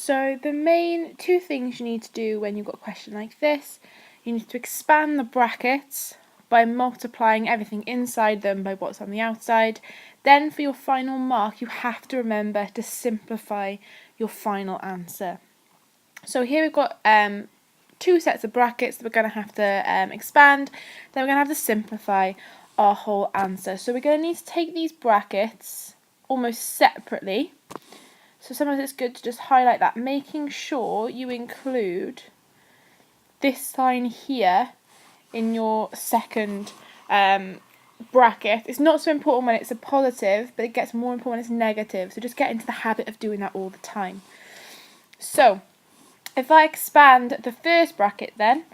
So the main two things you need to do when you've got a question like this, you need to expand the brackets by multiplying everything inside them by what's on the outside. Then for your final mark, you have to remember to simplify your final answer. So here we've got two sets of brackets that we're going to have to expand. Then we're going to have to simplify our whole answer. So we're going to need to take these brackets almost separately. So sometimes it's good to just highlight that, making sure you include this sign here in your second bracket. It's not so important when it's a positive, but it gets more important when it's negative. So just get into the habit of doing that all the time. So if I expand the first bracket then,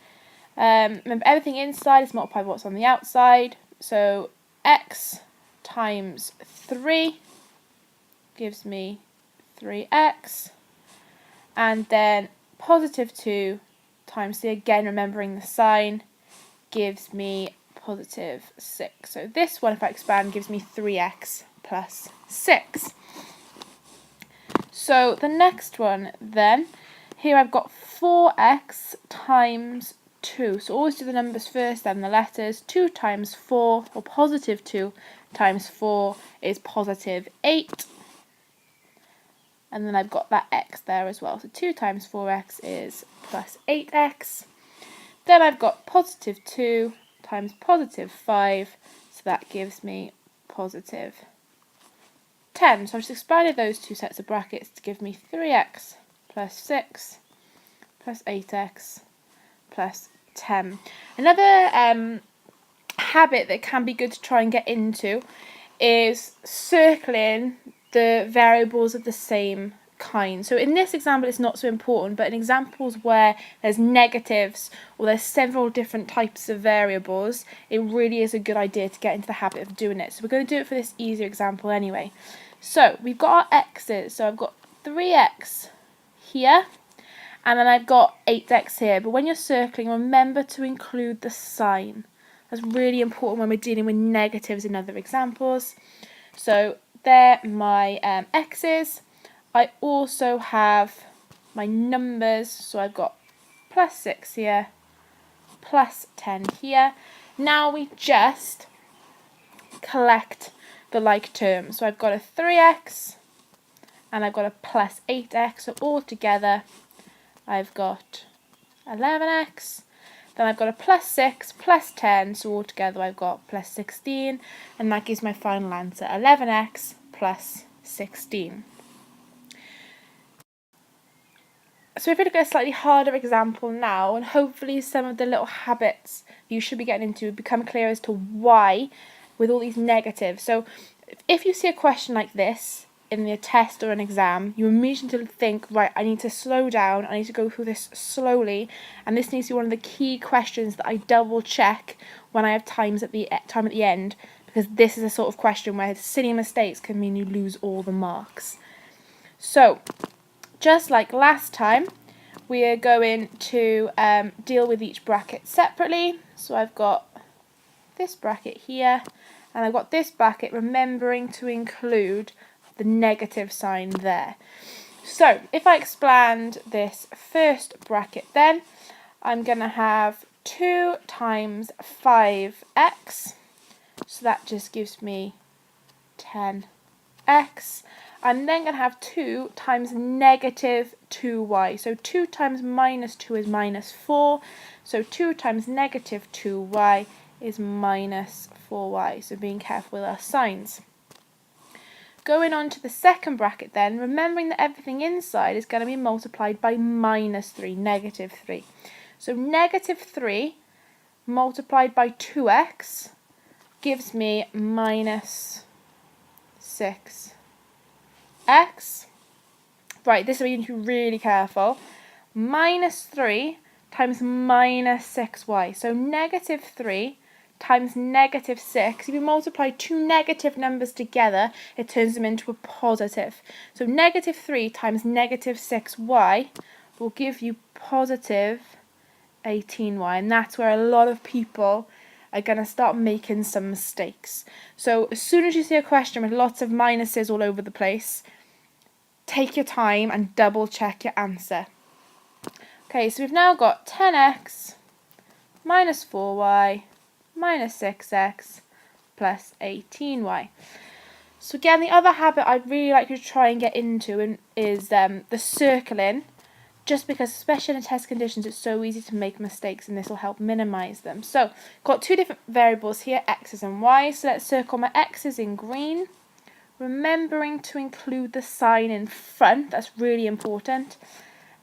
remember everything inside is multiplied by what's on the outside. So x times 3 gives me 3x. And then positive 2 times 3, again remembering the sign, gives me positive 6. So this one, if I expand, gives me 3x plus 6. So the next one then, here I've got 4x times 2. So always do the numbers first, then the letters. 2 times 4, or positive 2 times 4 is positive 8. And then I've got that x there as well. So 2 times 4x is plus 8x. Then I've got positive 2 times positive 5. So that gives me positive 10. So I've just expanded those two sets of brackets to give me 3x plus 6 plus 8x plus 10. Another habit that can be good to try and get into is circling the variables of the same kind. So in this example it's not so important, but in examples where there's negatives or there's several different types of variables, it really is a good idea to get into the habit of doing it. So we're going to do it for this easier example anyway. So we've got our x's, so I've got 3x here and then I've got 8x here, but when you're circling, remember to include the sign. That's really important when we're dealing with negatives in other examples. So they're my x's. I also have my numbers, so I've got plus 6 here, plus 10 here. Now we just collect the like terms. So I've got a 3x and I've got a plus 8x, so all together I've got 11x. Then I've got a plus 6, plus 10, so altogether I've got plus 16, and that gives my final answer, 11x plus 16. So if we look at a slightly harder example now, and hopefully some of the little habits you should be getting into become clear as to why with all these negatives. So if you see a question like this in the test or an exam, you immediately think, right, I need to slow down, I need to go through this slowly, and this needs to be one of the key questions that I double check when I have time at the end, because this is a sort of question where silly mistakes can mean you lose all the marks. So just like last time, we are going to deal with each bracket separately. So I've got this bracket here, and I've got this bracket, remembering to include the negative sign there. So if I expand this first bracket then, I'm going to have 2 times 5x, so that just gives me 10x. I'm then going to have 2 times negative 2y. So 2 times minus 2 is minus 4. So 2 times negative 2y is minus 4y. So being careful with our signs. Going on to the second bracket then, remembering that everything inside is going to be multiplied by minus 3, negative 3. So negative 3 multiplied by 2x gives me minus 6x. Right, this is where you need to be really careful. Minus 3 times minus 6y. So negative 3 times negative 6. If you multiply two negative numbers together, it turns them into a positive. So negative 3 times negative 6y will give you positive 18y. And that's where a lot of people are going to start making some mistakes. So as soon as you see a question with lots of minuses all over the place, take your time and double check your answer. Okay, so we've now got 10x minus 4y minus 6x plus 18y. So again, the other habit I'd really like you to try and get into is the circling, just because especially in test conditions it's so easy to make mistakes, and this will help minimize them. So got two different variables here, x's and y's. So let's circle my x's in green, remembering to include the sign in front. That's really important.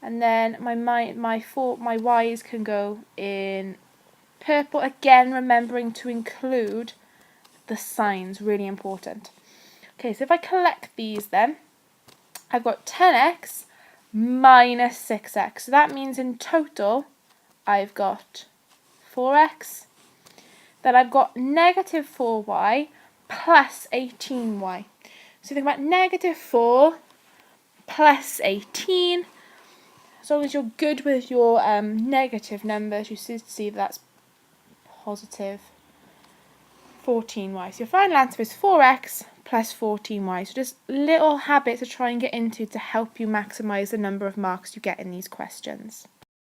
And then my y's can go in purple, again remembering to include the signs, really important. Okay, so if I collect these then, I've got 10x minus 6x. So that means in total I've got 4x. Then I've got negative 4y plus 18y. So think about negative 4 plus 18. As long as you're good with your negative numbers, you see that's positive 14y. So your final answer is 4x plus 14y. So just little habits to try and get into to help you maximise the number of marks you get in these questions.